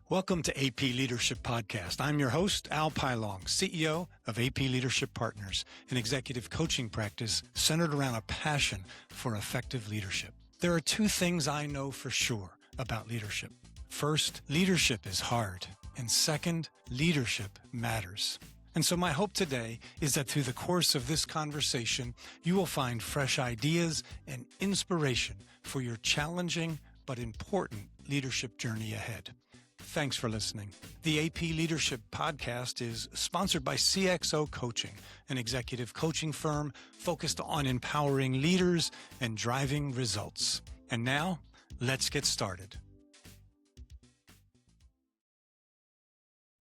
Welcome to AP Leadership Podcast. I'm your host, Al Pilong, CEO of AP Leadership Partners, an executive coaching practice centered around a passion for effective leadership. There are two things I know for sure about leadership. First, leadership is hard. And second, leadership matters. And so my hope today is that through the course of this conversation, you will find fresh ideas and inspiration for your challenging but important leadership journey ahead. Thanks for listening. The AP Leadership Podcast is sponsored by CXO Coaching, an executive coaching firm focused on empowering leaders and driving results. And now, let's get started.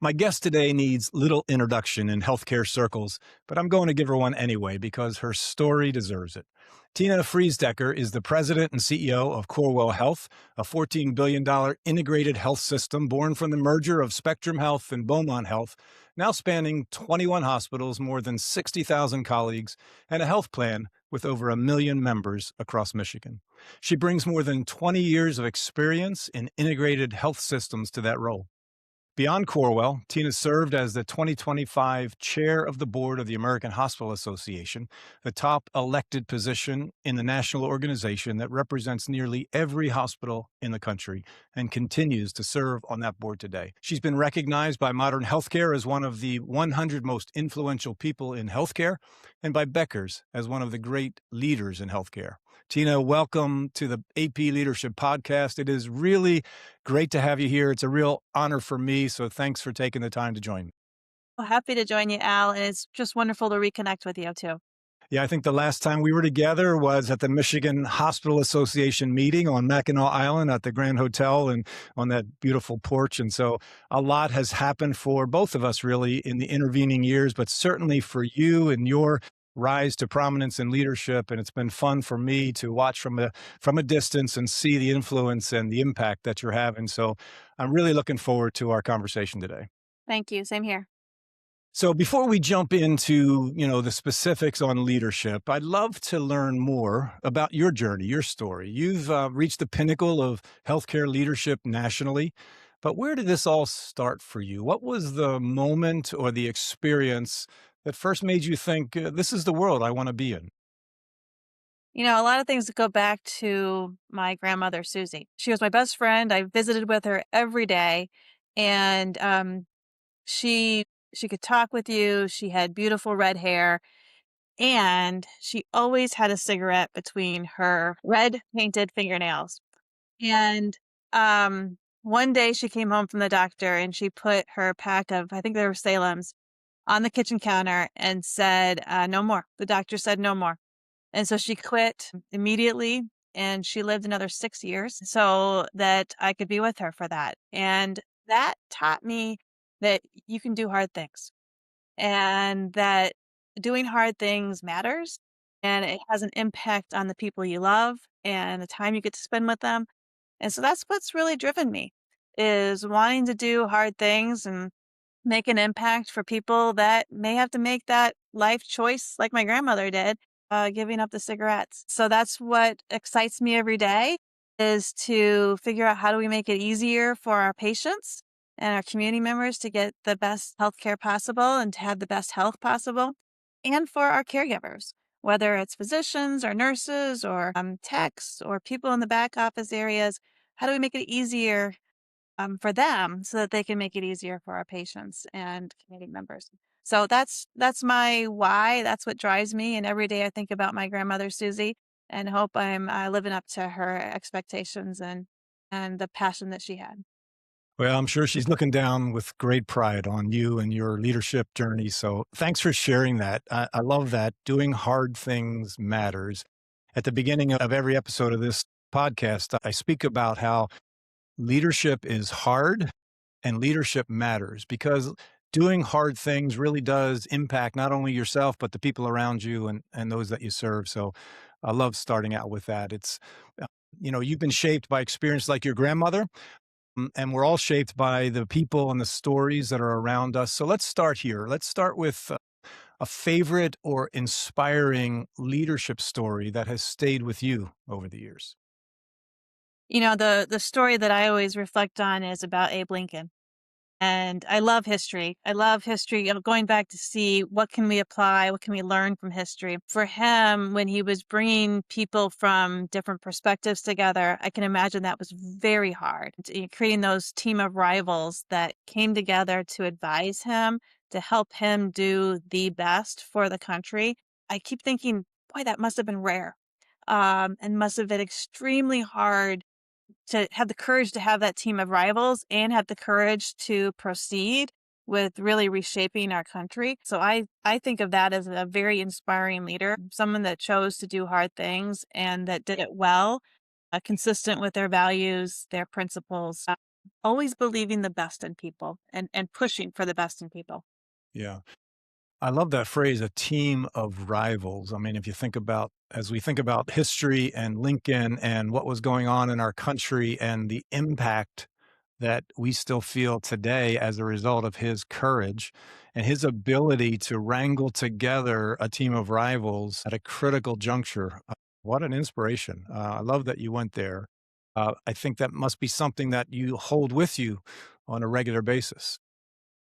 My guest today needs little introduction in healthcare circles, but I'm going to give her one anyway because her story deserves it. Tina Freese Decker is the president and CEO of Corewell Health, a $14 billion integrated health system born from the merger of Spectrum Health and Beaumont Health, now spanning 21 hospitals, more than 60,000 colleagues, and a health plan with over 1 million members across Michigan. She brings more than 20 years of experience in integrated health systems to that role. Beyond Corewell, Tina served as the 2025 chair of the board of the American Hospital Association, the top elected position in the national organization that represents nearly every hospital in the country and continues to serve on that board today. She's been recognized by Modern Healthcare as one of the 100 most influential people in healthcare and by Becker's as one of the great leaders in healthcare. Tina, welcome to the AP Leadership Podcast. It is really great to have you here. It's a real honor for me, so thanks for taking the time to join me. Well, happy to join you, Al, and it's just wonderful to reconnect with you, too. Yeah, I think the last time we were together was at the Michigan Hospital Association meeting on Mackinac Island at the Grand Hotel and on that beautiful porch. And so a lot has happened for both of us really in the intervening years, but certainly for you and your rise to prominence and leadership. And it's been fun for me to watch from a distance and see the influence and the impact that you're having. So I'm really looking forward to our conversation today. Thank you. Same here. So before we jump into, the specifics on leadership, I'd love to learn more about your journey, your story. You've reached the pinnacle of healthcare leadership nationally, but where did this all start for you? What was the moment or the experience that first made you think, this is the world I want to be in? A lot of things go back to my grandmother, Susie. She was my best friend. I visited with her every day, and she could talk with you. She had beautiful red hair, and she always had a cigarette between her red painted fingernails. And one day she came home from the doctor, and she put her pack of, I think they were Salem's, on the kitchen counter and said, no more. The doctor said no more. And so she quit immediately, and she lived another 6 years so that I could be with her for that. And that taught me that you can do hard things and that doing hard things matters, and it has an impact on the people you love and the time you get to spend with them. And so that's what's really driven me, is wanting to do hard things and make an impact for people that may have to make that life choice like my grandmother did, giving up the cigarettes. So that's what excites me every day, is to figure out how do we make it easier for our patients and our community members to get the best healthcare possible and to have the best health possible, and for our caregivers, whether it's physicians or nurses or techs or people in the back office areas. How do we make it easier for them so that they can make it easier for our patients and community members? So that's my why. That's what drives me. And every day I think about my grandmother, Susie, and hope I'm living up to her expectations and the passion that she had. Well, I'm sure she's looking down with great pride on you and your leadership journey. So thanks for sharing that. I love that. Doing hard things matters. At the beginning of every episode of this podcast, I speak about how leadership is hard and leadership matters, because doing hard things really does impact not only yourself, but the people around you and those that you serve. So I love starting out with that. It's, you've been shaped by experience like your grandmother, and we're all shaped by the people and the stories that are around us. So let's start here. Let's start with a favorite or inspiring leadership story that has stayed with you over the years. The story that I always reflect on is about Abe Lincoln. And I love history. I love history, going back to see what can we apply, what can we learn from history. For him, when he was bringing people from different perspectives together, I can imagine that was very hard. Creating those team of rivals that came together to advise him, to help him do the best for the country. I keep thinking, boy, that must have been rare, and must have been extremely hard to have the courage to have that team of rivals and have the courage to proceed with really reshaping our country. So I think of that as a very inspiring leader, someone that chose to do hard things and that did it well, consistent with their values, their principles, always believing the best in people and pushing for the best in people. Yeah. I love that phrase, a team of rivals. I mean, if you think about, as we think about history and Lincoln and what was going on in our country and the impact that we still feel today as a result of his courage and his ability to wrangle together a team of rivals at a critical juncture. What an inspiration. I love that you went there. I think that must be something that you hold with you on a regular basis.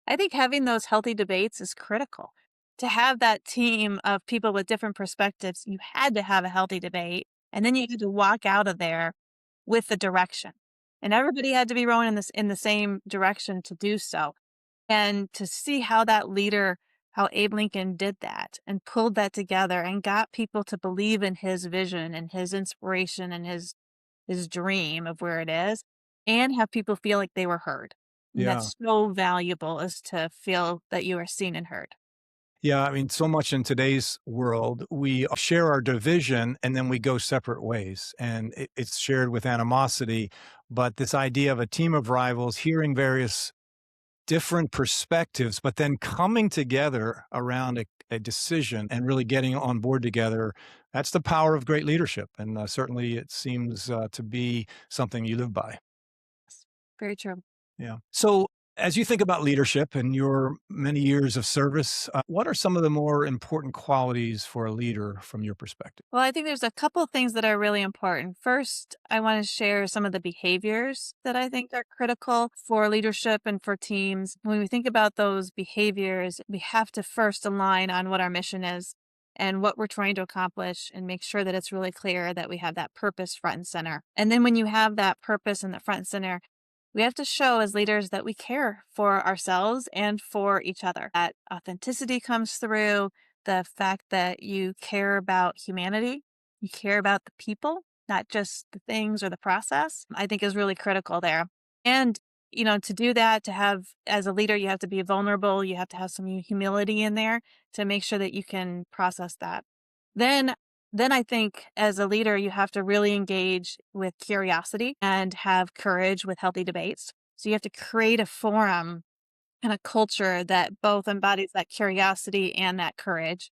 I think having those healthy debates is critical. To have that team of people with different perspectives, you had to have a healthy debate, and then you had to walk out of there with the direction. And everybody had to be rowing in the same direction to do so. And to see how that leader, how Abe Lincoln did that and pulled that together and got people to believe in his vision and his inspiration and his dream of where it is, and have people feel like they were heard. And Yeah. that's so valuable, is to feel that you are seen and heard. Yeah, I mean, so much in today's world, we share our division and then we go separate ways, and it's shared with animosity. But this idea of a team of rivals, hearing various different perspectives, but then coming together around a decision and really getting on board together, that's the power of great leadership. And certainly it seems to be something you live by. Yes, very true. Yeah. So, as you think about leadership and your many years of service, what are some of the more important qualities for a leader from your perspective? Well, I think there's a couple things that are really important. First, I want to share some of the behaviors that I think are critical for leadership and for teams. When we think about those behaviors, we have to first align on what our mission is and what we're trying to accomplish, and make sure that it's really clear that we have that purpose front and center. And then when you have that purpose in the front and center, we have to show as leaders that we care for ourselves and for each other. That authenticity comes through, the fact that you care about humanity, you care about the people, not just the things or the process, I think is really critical there. And, to do that, to have, as a leader, you have to be vulnerable, you have to have some humility in there to make sure that you can process that. Then then I think as a leader, you have to really engage with curiosity and have courage with healthy debates. So you have to create a forum and a culture that both embodies that curiosity and that courage.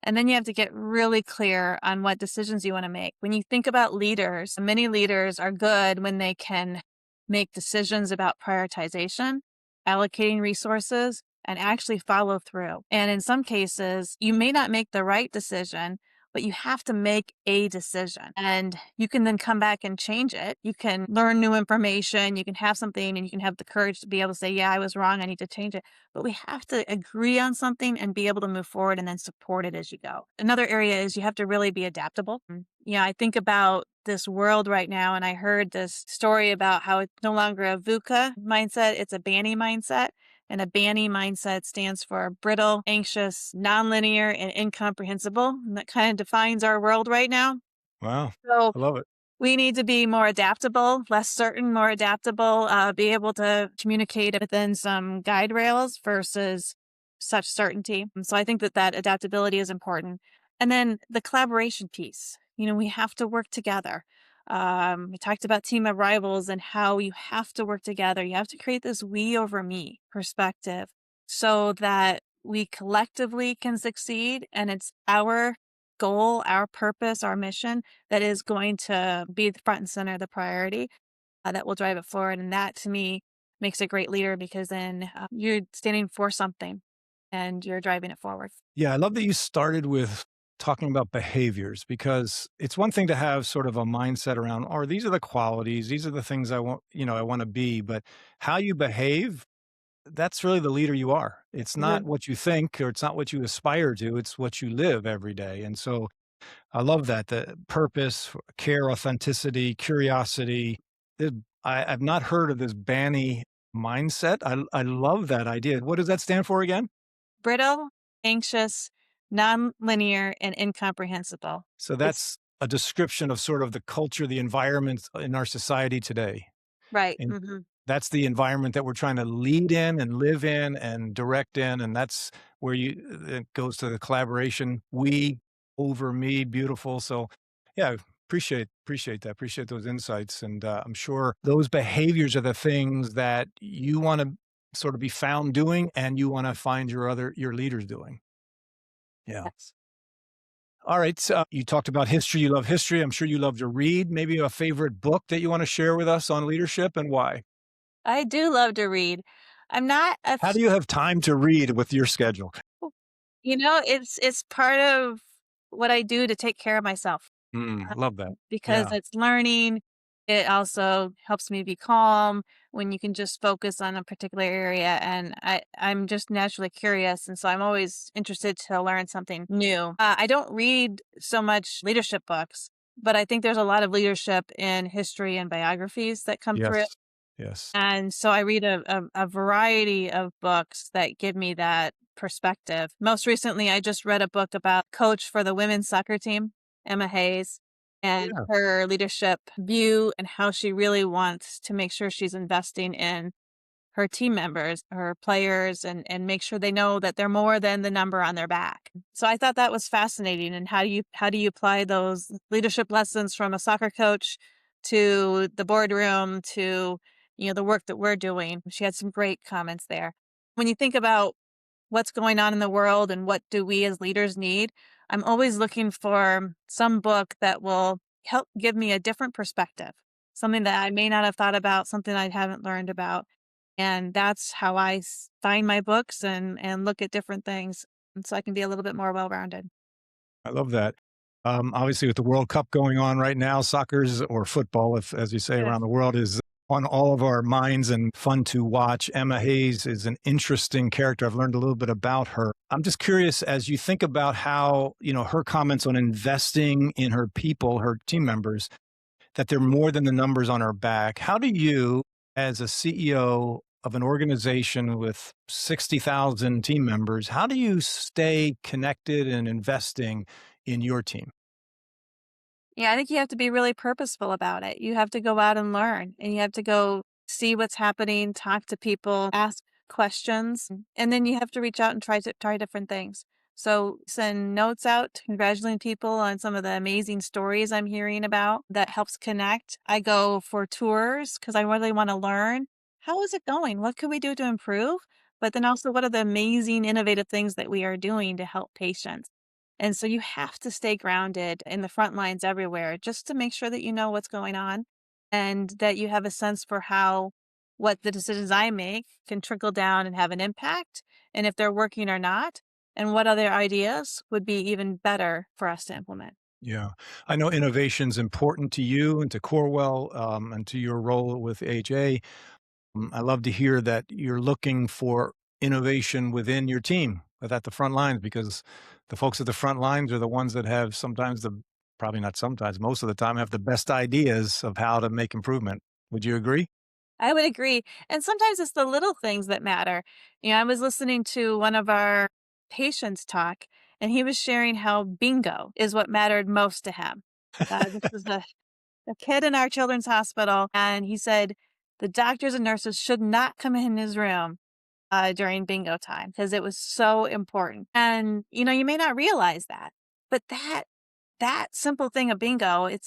And then you have to get really clear on what decisions you want to make. When you think about leaders, many leaders are good when they can make decisions about prioritization, allocating resources, and actually follow through. And in some cases, you may not make the right decision, but you have to make a decision. And you can then come back and change it. You can learn new information, you can have something, and you can have the courage to be able to say, yeah, I was wrong, I need to change it. But we have to agree on something and be able to move forward and then support it as you go. Another area is you have to really be adaptable. Yeah, I think about this world right now, and I heard this story about how it's no longer a VUCA mindset, it's a BANI mindset. And a BANI mindset stands for brittle, anxious, nonlinear, and incomprehensible. And that kind of defines our world right now. Wow, So I love it. we need to be more adaptable, less certain, more adaptable, be able to communicate within some guide rails versus such certainty. And so I think that that adaptability is important. And then the collaboration piece, we have to work together. We talked about team of rivals and how you have to work together. You have to create this we over me perspective so that we collectively can succeed. And it's our goal, our purpose, our mission that is going to be the front and center, the priority that will drive it forward. And that to me makes a great leader, because then you're standing for something and you're driving it forward. Yeah, I love that you started with talking about behaviors, because it's one thing to have sort of a mindset around, or these are the qualities, these are the things I want, I want to be, but how you behave that's really the leader you are. It's not Mhm. what you think or it's not what you aspire to, it's what you live every day. And so I love that the purpose, care, authenticity, curiosity. I've not heard of this Banny mindset. I love that idea. What does that stand for again? Brittle, anxious, nonlinear, and incomprehensible. So It's that's a description of sort of the culture, the environment in our society today. right. And Mhm. that's the environment that we're trying to lead in and live in and direct in, and that's where it goes to the collaboration, we over me, beautiful. So, yeah, appreciate that, appreciate those insights, and, I'm sure those behaviors are the things that you wanna sort of be found doing and you wanna find your leaders doing. Yeah. Yes. Alright, so you talked about history, you love history, I'm sure you love to read, maybe a favorite book that you wanna share with us on leadership and why? I do love to read. I'm not a How do you have time to read with your schedule? it's part of what I do to take care of myself, Love that. because Yeah, it's learning. It also helps me be calm when you can just focus on a particular area, and I'm just naturally curious, and so I'm always interested to learn something new. I don't read so much leadership books, but I think there's a lot of leadership in history and biographies that come through. yes, yes. And so I read a variety of books that give me that perspective. Most recently, I just read a book about coach for the women's soccer team, Emma Hayes, and Yeah, her leadership view and how she really wants to make sure she's investing in her team members, her players, and make sure they know that they're more than the number on their back. So I thought that was fascinating. And how do you apply those leadership lessons from a soccer coach to the boardroom to the work that we're doing? She had some great comments there. When you think about what's going on in the world and what do we as leaders need, I'm always looking for some book that will help give me a different perspective, something that I may not have thought about, something I haven't learned about. And that's how I find my books and look at different things, and so I can be a little bit more well-rounded. I love that. Obviously, with the World Cup going on right now, soccer's or football, if as you say, Yes. around the world is on all of our minds and fun to watch. Emma Hayes is an interesting character. I've learned a little bit about her. I'm just curious as you think about how, her comments on investing in her people, her team members, that they're more than the numbers on our back. How do you, as a CEO of an organization with 60,000 team members, how do you stay connected and investing in your team? Yeah, I think you have to be really purposeful about it. You have to go out and learn, and you have to go see what's happening, talk to people, ask questions, and then you have to reach out and try different things. So send notes out congratulating people on some of the amazing stories I'm hearing about. That helps connect. I go for tours because I really want to learn. How is it going? What could we do to improve? But then also, what are the amazing, innovative things that we are doing to help patients? And so you have to stay grounded in the front lines everywhere just to make sure that you know what's going on and that you have a sense for how what the decisions I make can trickle down and have an impact, and if they're working or not, and what other ideas would be even better for us to implement. Yeah. I know innovation's important to you and to Corewell, and to your role with AHA. I love to hear that you're looking for innovation within your team, at the front lines, because the folks at the front lines are the ones that have sometimes probably not sometimes, most of the time have the best ideas of how to make improvement. Would you agree? I would agree. And sometimes it's the little things that matter. I was listening to one of our patients talk, and he was sharing how bingo is what mattered most to him. This is a kid in our children's hospital, and he said the doctors and nurses should not come in his room during bingo time because it was so important. And you may not realize that, but that simple thing of bingo, it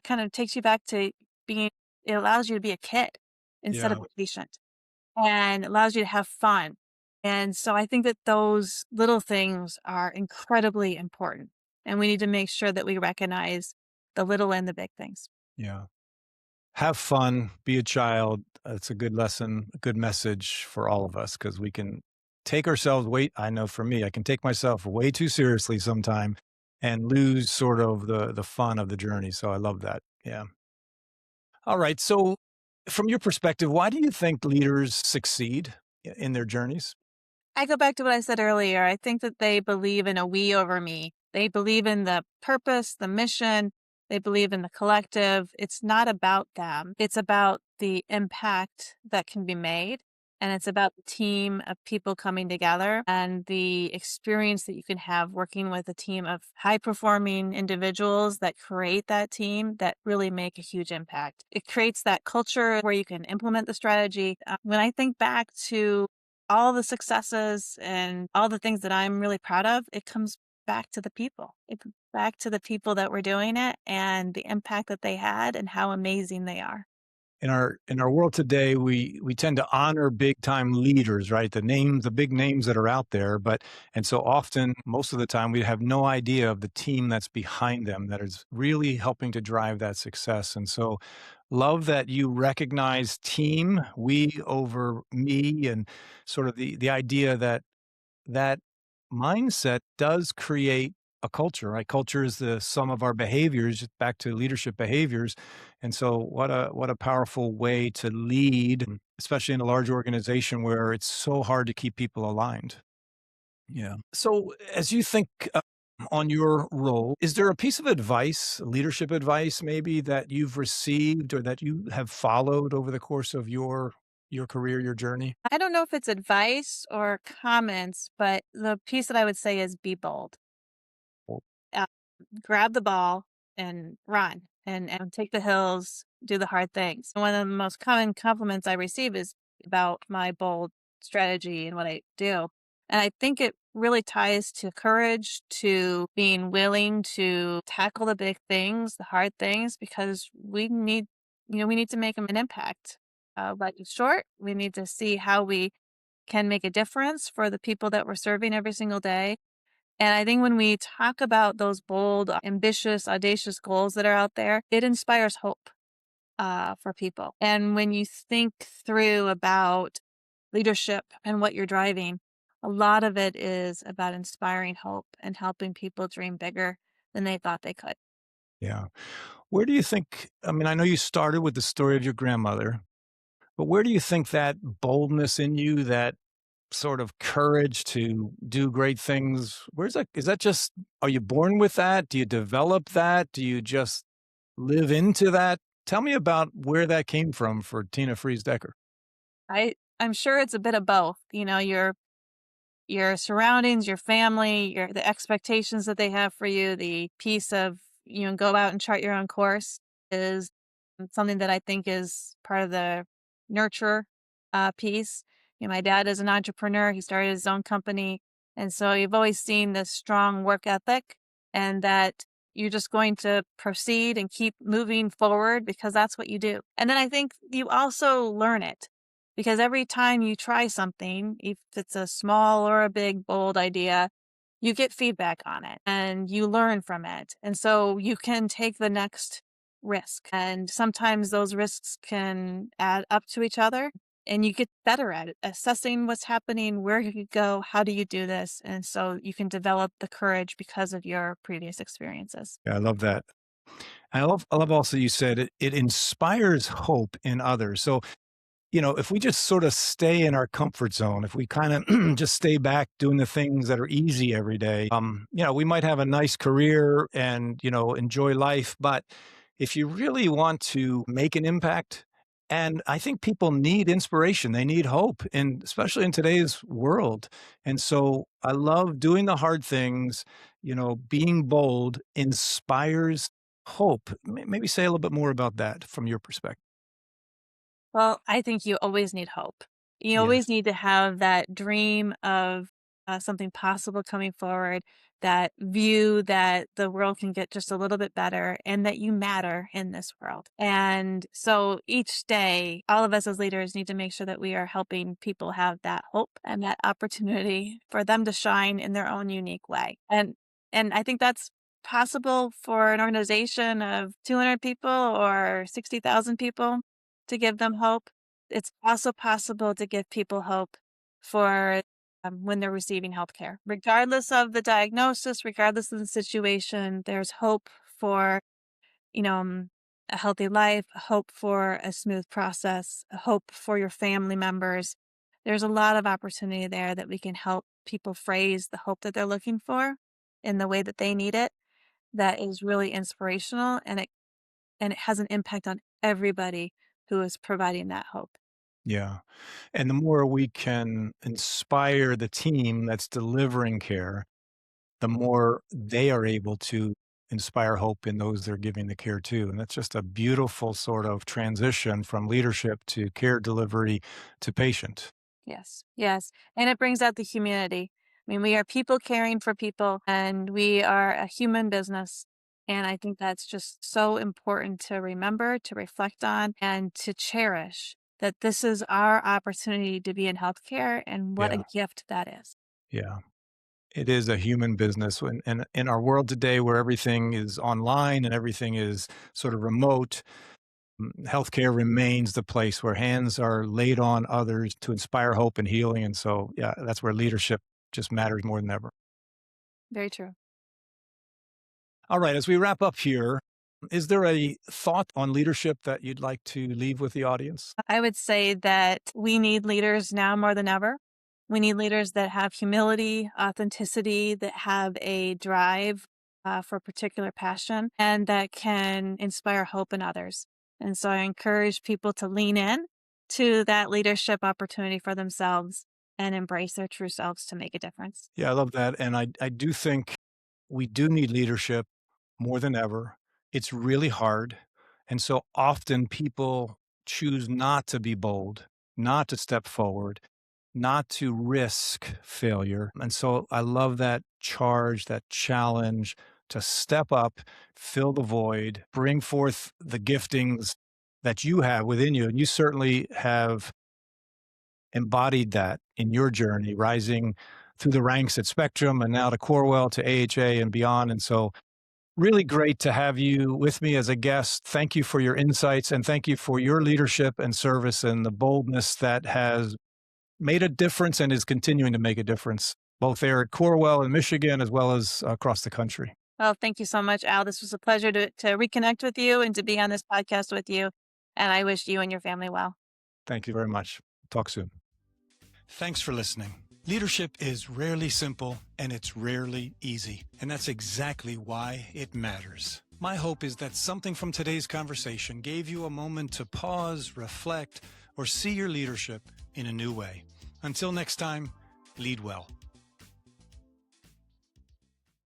kind of takes you back to being. It allows you to be a kid instead of Yeah, a patient, and allows you to have fun. And so I think that those little things are incredibly important, and we need to make sure that we recognize the little and the big things. yeah. Have fun, be a child. It's a good lesson, a good message for all of us because we can take ourselves way I know for me, I can take myself way too seriously sometime and lose sort of the fun of the journey. So I love that. Yeah. All right. So from your perspective, why do you think leaders succeed in their journeys? I go back to what I said earlier. I think that they believe in a we over me. They believe in the purpose, the mission. They believe in the collective. It's not about them. It's about the impact that can be made. And it's about the team of people coming together and the experience that you can have working with a team of high performing individuals that create that team that really make a huge impact. It creates that culture where you can implement the strategy. When I think back to all the successes and all the things that I'm really proud of, it comes back to the people. It comes back to the people that were doing it and the impact that they had and how amazing they are. In our world today, we tend to honor big time leaders, right? The big names that are out there, but and so often, most of the time, we have no idea of the team that's behind them that is really helping to drive that success. And so, love that you recognize team, we over me, and sort of the idea that that mindset does create a culture, right? Culture is the sum of our behaviors, back to leadership behaviors. And so what a powerful way to lead, especially in a large organization where it's so hard to keep people aligned. Yeah. So as you think on your role, is there a piece of advice, leadership advice maybe that you've received or that you have followed over the course of your career, your journey? I don't know if it's advice or comments, but the piece that I would say is be bold. Uh, Grab the ball and run and take the hills, do the hard things. One of the most common compliments I receive is about my bold strategy and what I do. And I think it really ties to courage, to being willing to tackle the big things, the hard things, because we need to make an impact. Life is short. We need to see how we can make a difference for the people that we're serving every single day. And I think when we talk about those bold, ambitious, audacious goals that are out there, it inspires hope for people. And when you think through about leadership and what you're driving, a lot of it is about inspiring hope and helping people dream bigger than they thought they could. Yeah. Where do you think, I mean, I know you started with the story of your grandmother, but where do you think that boldness in you, that sort of courage to do great things, where's that? Is that just, are you born with that? Do you develop that? Do you just live into that? Tell me about where that came from for Tina Freese Decker. I'm sure it's a bit of both. Your surroundings, your family, the expectations that they have for you, the piece of, go out and chart your own course is something that I think is part of the nurture piece. My dad is an entrepreneur. He started his own company. And so you've always seen this strong work ethic and that you're just going to proceed and keep moving forward because that's what you do. And then I think you also learn it because every time you try something, if it's a small or a big, bold idea, you get feedback on it and you learn from it. And so you can take the next risk. And sometimes those risks can add up to each other and you get better at it, assessing what's happening, where you could go, how do you do this? And so you can develop the courage because of your previous experiences. Yeah, I love that. I love also you said it inspires hope in others. So if we just sort of stay in our comfort zone, if we kind of just stay back doing the things that are easy every day, we might have a nice career and, enjoy life. But if you really want to make an impact, and I think people need inspiration, they need hope, and especially in today's world. And so I love doing the hard things, being bold inspires hope. Maybe say a little bit more about that from your perspective. Well, I think you always need hope. You always Yes. need to have that dream of something possible coming forward, that view that the world can get just a little bit better and that you matter in this world. And so each day, all of us as leaders need to make sure that we are helping people have that hope and that opportunity for them to shine in their own unique way. And I think that's possible for an organization of 200 people or 60,000 people to give them hope. It's also possible to give people hope for when they're receiving healthcare. Regardless of the diagnosis, regardless of the situation, there's hope for, you know, um, a healthy life, a hope for a smooth process, a hope for your family members. there's a lot of opportunity there that we can help people phrase the hope that they're looking for in the way that they need it. That is really inspirational, and it has an impact on everybody who is providing that hope. Yeah. And the more we can inspire the team that's delivering care, the more they are able to inspire hope in those they're giving the care to. And that's just a beautiful sort of transition from leadership to care delivery to patient. Yes, yes. And it brings out the humanity. I mean, we are people caring for people, and we are a human business. And I think that's just so important to remember, to reflect on, and to cherish that this is our opportunity to be in healthcare, and what a Yeah. gift that is. Yeah. It is a human business. And in our world today where everything is online and everything is sort of remote, healthcare remains the place where hands are laid on others to inspire hope and healing. And so, yeah, that's where leadership just matters more than ever. Very true. All right, as we wrap up here, is there a thought on leadership that you'd like to leave with the audience? I would say that we need leaders now more than ever. We need leaders that have humility, authenticity, that have a drive for a particular passion, and that can inspire hope in others. And so I encourage people to lean in to that leadership opportunity for themselves and embrace their true selves to make a difference. Yeah, I love that. And I do think we do need leadership more than ever. It's really hard. And so often people choose not to be bold, not to step forward, not to risk failure. And so I love that charge, that challenge to step up, fill the void, bring forth the giftings that you have within you. And you certainly have embodied that in your journey, rising through the ranks at Spectrum and now to Corewell to AHA and beyond. And so really great to have you with me as a guest. Thank you for your insights and thank you for your leadership and service and the boldness that has made a difference and is continuing to make a difference, both there at Corewell in Michigan as well as across the country. Well, thank you so much, Al. This was a pleasure to reconnect with you and to be on this podcast with you. And I wish you and your family well. Thank you very much. Talk soon. Thanks for listening. Leadership is rarely simple and it's rarely easy. And that's exactly why it matters. My hope is that something from today's conversation gave you a moment to pause, reflect, or see your leadership in a new way. Until next time, lead well.